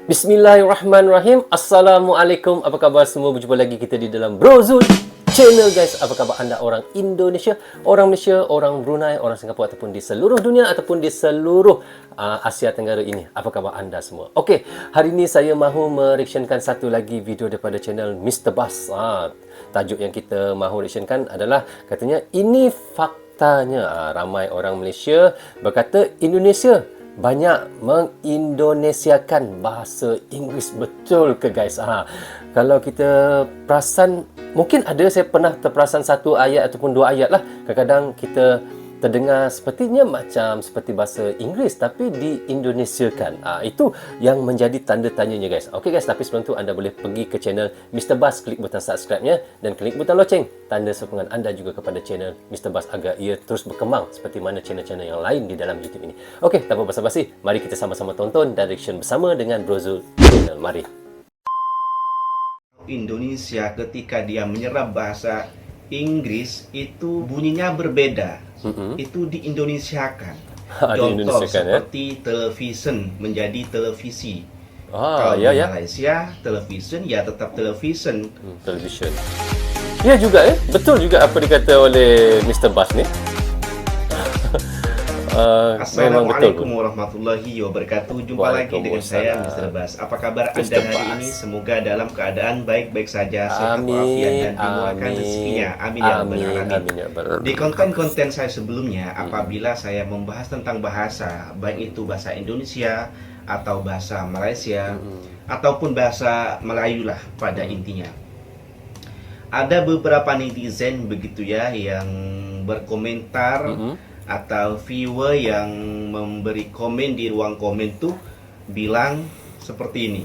Bismillahirrahmanirrahim. Assalamualaikum. Apa khabar semua? Berjumpa lagi kita di dalam Brozul Channel, guys. Apa khabar anda orang Indonesia, orang Malaysia, orang Brunei, orang Singapura ataupun di seluruh dunia ataupun di seluruh Asia Tenggara ini? Apa khabar anda semua? Okey, hari ini saya mahu mereaksyenkan satu lagi video daripada channel Mr. Bas. Tajuk yang kita mahu reaksyenkan adalah katanya ini faktanya. Ramai orang Malaysia berkata Indonesia banyak mengindonesiakan bahasa Inggeris. Betul ke, guys? Kalau kita perasan, mungkin ada saya pernah terperasan satu ayat ataupun dua ayat lah. Kadang-kadang kita terdengar sepertinya macam seperti bahasa Inggeris tapi diindonesiakan. Itu yang menjadi tanda tanyanya, guys. Okey, guys, tapi sebelum tu anda boleh pergi ke channel Mr. Bas, klik butang subscribe-nya dan klik butang loceng, tanda sokongan anda juga kepada channel Mr. Bas agar ia terus berkembang seperti mana channel-channel yang lain di dalam YouTube ini. Okey, tanpa basa-basi, mari kita sama-sama tonton dan reaction bersama dengan Brozul Channel. Mari. Indonesia ketika dia menyerap bahasa Inggris itu bunyinya berbeda. Itu diindonesiakan. Contoh seperti television menjadi televisi. Kalau di Malaysia television ya tetap television. Television. Ya juga betul juga apa dikata oleh Mr. Bas ni. Assalamualaikum warahmatullahi wabarakatuh. Jumpa lagi dengan saya Mr. Bas. Apa kabar anda hari ini? Semoga dalam keadaan baik-baik saja, sehat walafiat dan dimurahkan rezekinya. Amin ya rabbal alamin. Di konten-konten saya sebelumnya, apabila saya membahas tentang bahasa, baik itu bahasa Indonesia atau bahasa Malaysia ataupun bahasa Melayu lah pada intinya, ada beberapa netizen begitu ya yang berkomentar atau viewer yang memberi komen di ruang komen tuh bilang seperti ini.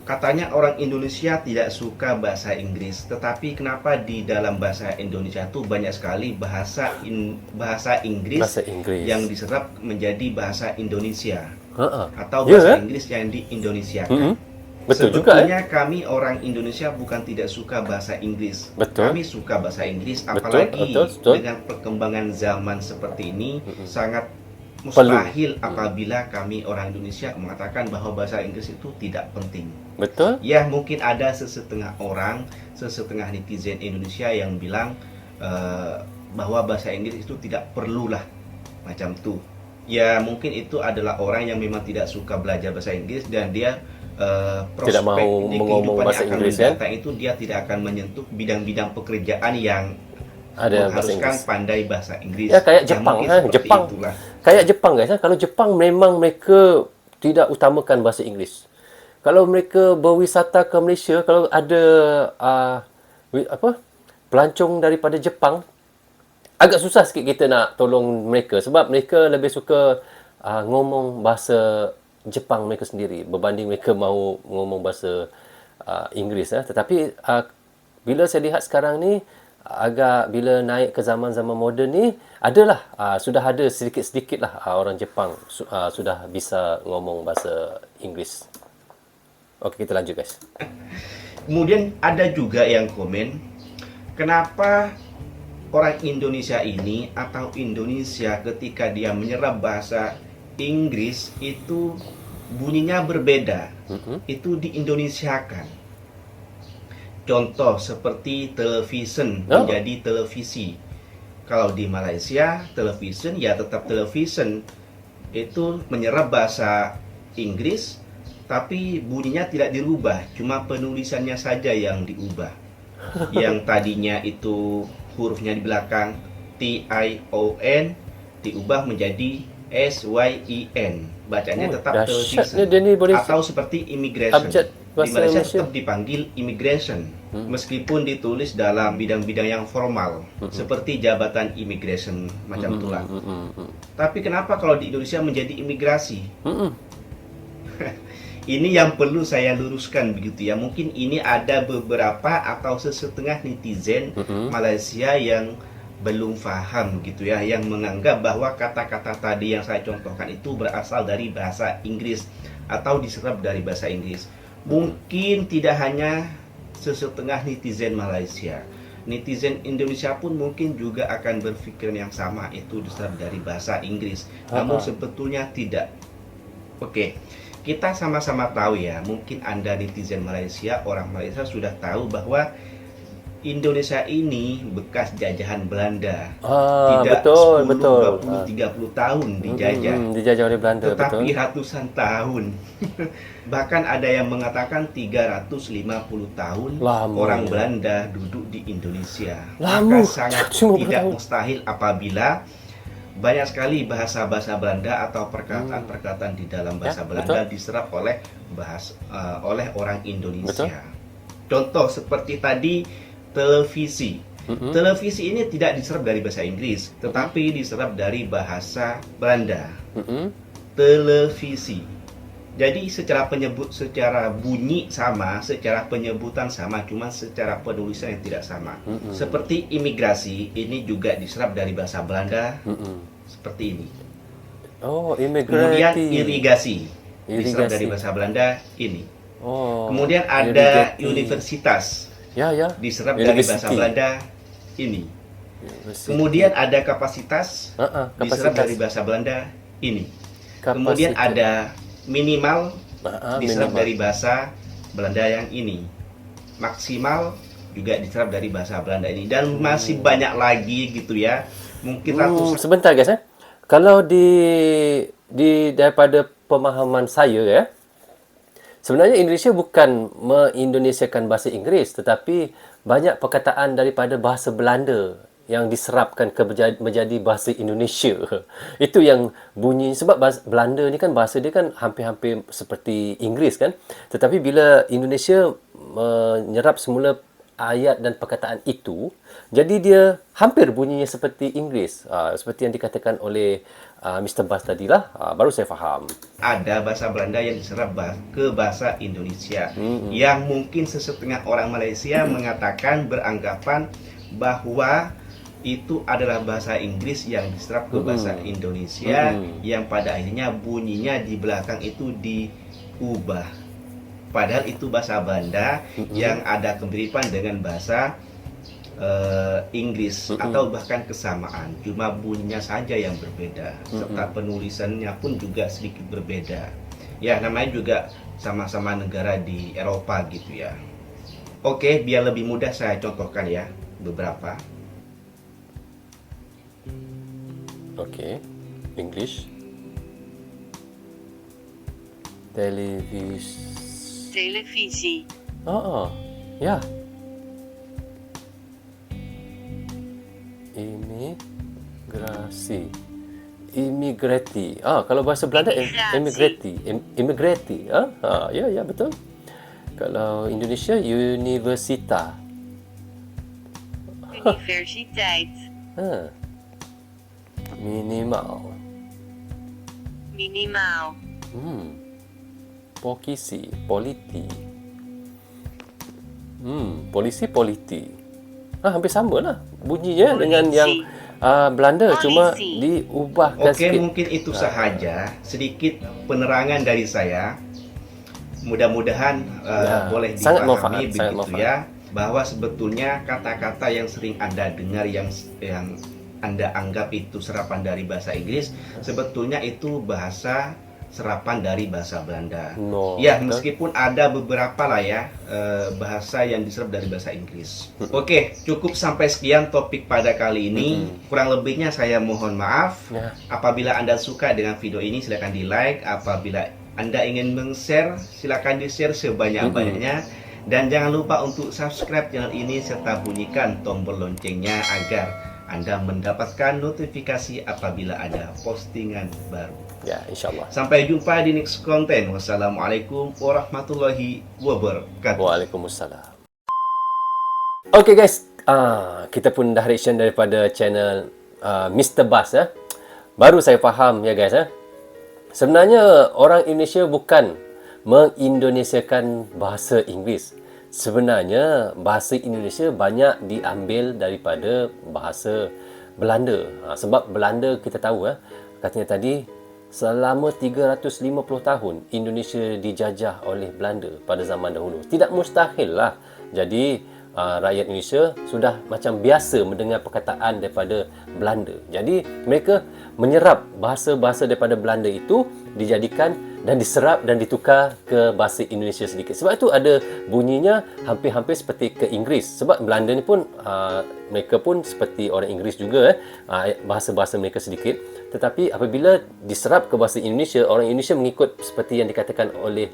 Katanya orang Indonesia tidak suka bahasa Inggris, tetapi kenapa di dalam bahasa Indonesia tuh banyak sekali bahasa Inggris yang diserap menjadi bahasa Indonesia atau bahasa Inggris yang di-Indonesiakan. Betul sebetulnya juga, kami orang Indonesia bukan tidak suka bahasa Inggris. Betul. Kami suka bahasa Inggris, apalagi dengan perkembangan zaman seperti ini sangat mustahil apabila kami orang Indonesia mengatakan bahwa bahasa Inggris itu tidak penting. Betul. Ya, mungkin ada sesetengah orang, sesetengah netizen Indonesia yang bilang bahwa bahasa Inggris itu tidak perlulah macam tu. Ya, mungkin itu adalah orang yang memang tidak suka belajar bahasa Inggris dan dia tidak mau mengomong bahasa Inggris, kan? Itu dia tidak akan menyentuh bidang-bidang pekerjaan yang ada mengharuskan pandai bahasa Inggris. Ya, kayak Jepang, kayak Jepang, guys. Kalau Jepang memang mereka tidak utamakan bahasa Inggris. Kalau mereka berwisata ke Malaysia, kalau ada pelancong daripada Jepang, agak susah sikit kita nak tolong mereka sebab mereka lebih suka ngomong bahasa Jepang mereka sendiri berbanding mereka mahu ngomong bahasa Inggeris. Tetapi bila saya lihat sekarang ni, agak bila naik ke zaman-zaman moden ni, adalah sudah ada sedikit-sedikit lah orang Jepang sudah bisa ngomong bahasa Inggeris. Okey, kita lanjut, guys. Kemudian ada juga yang komen, kenapa orang Indonesia ini atau Indonesia ketika dia menyerap bahasa Inggris itu bunyinya berbeda. Itu diindonesiakan. Contoh seperti television menjadi televisi. Kalau di Malaysia television ya tetap television. Itu menyerap bahasa Inggris tapi bunyinya tidak dirubah, cuma penulisannya saja yang diubah. Yang tadinya itu hurufnya di belakang TION diubah menjadi SYEN. Bacanya tetap television. Atau seperti immigration. Di Malaysia tetap dipanggil immigration meskipun ditulis dalam bidang-bidang yang formal seperti jabatan immigration macam itulah. Tapi kenapa kalau di Indonesia menjadi imigrasi? Ini yang perlu saya luruskan begitu ya. Mungkin ini ada beberapa atau sesetengah netizen Malaysia yang belum paham gitu ya, yang menganggap bahwa kata-kata tadi yang saya contohkan itu berasal dari bahasa Inggris atau diserap dari bahasa Inggris. Mungkin tidak hanya sesetengah netizen Malaysia, netizen Indonesia pun mungkin juga akan berpikir yang sama, itu diserap dari bahasa Inggris. Namun sebetulnya tidak. Oke, kita sama-sama tahu ya, mungkin Anda netizen Malaysia, orang Malaysia sudah tahu bahwa Indonesia ini bekas jajahan Belanda. Tidak betul, 10, betul. 20, 30 tahun dijajah. Dijajah oleh Belanda, Tetapi betul. ratusan tahun. Bahkan ada yang mengatakan 350 tahun Lama. orang Belanda duduk di Indonesia. Lama. Maka sangat 50 tidak tahun. mustahil apabila banyak sekali bahasa-bahasa Belanda atau perkataan-perkataan di dalam bahasa Belanda diserap oleh oleh orang Indonesia. Contoh seperti tadi televisi. Televisi ini tidak diserap dari bahasa Inggris, tetapi diserap dari bahasa Belanda. Televisi. Jadi secara bunyi sama, secara penyebutan sama, cuma secara penulisan yang tidak sama. Seperti imigrasi, ini juga diserap dari bahasa Belanda. Seperti ini. Oh, Kemudian imigrasi. irigasi. Diserap Irigasi. dari bahasa Belanda ini. Oh. Kemudian ada irigasi. universitas. Ya. Diserap dari bahasa Belanda ini. University. Kemudian ada kapasitas. Diserap kapasitas. dari bahasa Belanda ini. Kapasitas. Kemudian ada minimal. Diserap minimal. dari bahasa Belanda yang ini. Maksimal juga diserap dari bahasa Belanda ini. Dan masih banyak lagi gitu ya. Mungkin ratusan. Sebentar guys, kalau di daripada pemahaman saya ya, sebenarnya Indonesia bukan mengindonesiakan bahasa Inggeris, tetapi banyak perkataan daripada bahasa Belanda yang diserapkan menjadi bahasa Indonesia. Itu yang bunyi, sebab bahasa Belanda ni kan bahasa dia kan hampir-hampir seperti Inggeris kan. Tetapi bila Indonesia menyerap semula ayat dan perkataan itu, jadi dia hampir bunyinya seperti Inggeris. Seperti yang dikatakan oleh Mr. Bas tadilah, baru saya faham. Ada bahasa Belanda yang diserap ke bahasa Indonesia. Yang mungkin sesetengah orang Malaysia mengatakan, beranggapan bahwa itu adalah bahasa Inggris yang diserap ke bahasa Indonesia, yang pada akhirnya bunyinya di belakang itu diubah. Padahal itu bahasa Belanda yang ada kemiripan dengan bahasa Inggris atau bahkan kesamaan, cuma bunyinya saja yang berbeda, serta penulisannya pun juga sedikit berbeda. Ya, namanya juga sama-sama negara di Eropa gitu ya. Oke, biar lebih mudah saya contohkan ya beberapa. Oke, English. Televisi. Ya. Imigrati. Kalau bahasa Belanda imigrati. Ya betul. Kalau Indonesia universitas. Universiteit. Minimal. Polisi. Hampir sama lah bunyinya dengan yang Belanda, cuma diubahkan sikit. Mungkin itu sahaja sedikit penerangan dari saya. Mudah-mudahan boleh dipahami begitu ya, bahwa sebetulnya kata-kata yang sering Anda dengar yang Anda anggap itu serapan dari bahasa Inggris, sebetulnya itu bahasa serapan dari bahasa Belanda. Ya, meskipun ada beberapa lah ya bahasa yang diserap dari bahasa Inggris. Oke, cukup sampai sekian topik pada kali ini. Kurang lebihnya saya mohon maaf. Apabila Anda suka dengan video ini, silakan di like. Apabila Anda ingin meng-share, silakan di-share sebanyak-banyaknya. Dan jangan lupa untuk subscribe channel ini serta bunyikan tombol loncengnya agar Anda mendapatkan notifikasi apabila ada postingan baru. Ya, insyaAllah. Sampai jumpa di next konten. Wassalamualaikum warahmatullahi wabarakatuh. Waalaikumsalam. Oke guys, kita pun dah reaction daripada channel Mr. Bas ya. Baru saya faham ya guys ya. Sebenarnya orang Indonesia bukan mengindonesiakan bahasa Inggeris. Sebenarnya bahasa Indonesia banyak diambil daripada bahasa Belanda. Sebab Belanda kita tahu katanya tadi selama 350 tahun Indonesia dijajah oleh Belanda pada zaman dahulu. Tidak mustahil lah. Jadi rakyat Indonesia sudah macam biasa mendengar perkataan daripada Belanda. Jadi mereka menyerap bahasa-bahasa daripada Belanda itu, dijadikan dan diserap dan ditukar ke bahasa Indonesia sedikit. Sebab itu ada bunyinya hampir-hampir seperti ke Inggeris. Sebab Belanda ni pun mereka pun seperti orang Inggeris juga, bahasa-bahasa mereka sedikit. Tetapi apabila diserap ke bahasa Indonesia, orang Indonesia mengikut seperti yang dikatakan oleh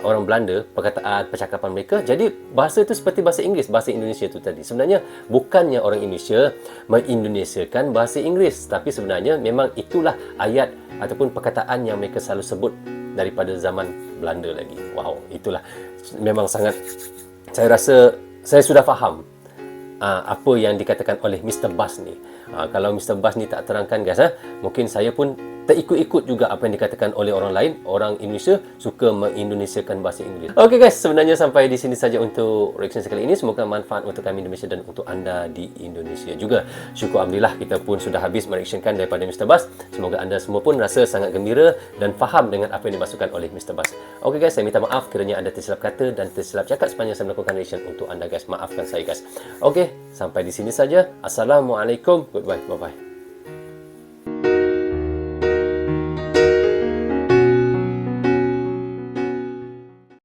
orang Belanda, perkataan, percakapan mereka. Jadi bahasa itu seperti bahasa Inggeris, bahasa Indonesia itu tadi. Sebenarnya bukannya orang Indonesia mengindonesiakan bahasa Inggeris, tapi sebenarnya memang itulah ayat ataupun perkataan yang mereka selalu sebut daripada zaman Belanda lagi. Wow, itulah memang sangat, saya rasa saya sudah faham apa yang dikatakan oleh Mr. Bas ni. Kalau Mr. Bas ni tak terangkan guys, mungkin saya pun terikut-ikut juga apa yang dikatakan oleh orang lain. Orang Indonesia suka mengindonesiakan bahasa Inggeris. Okey guys, sebenarnya sampai di sini saja untuk reaction sekali ini. Semoga manfaat untuk kami di Malaysia dan untuk anda di Indonesia juga. Syukur alhamdulillah kita pun sudah habis mereactionkan daripada Mr. Bas. Semoga anda semua pun rasa sangat gembira dan faham dengan apa yang dimasukkan oleh Mr. Bas. Okey guys, saya minta maaf kiranya ada tersilap kata dan tersilap cakap sepanjang saya melakukan reaction untuk anda guys. Maafkan saya guys. Okey, sampai di sini saja. Assalamualaikum. Goodbye. Bye-bye.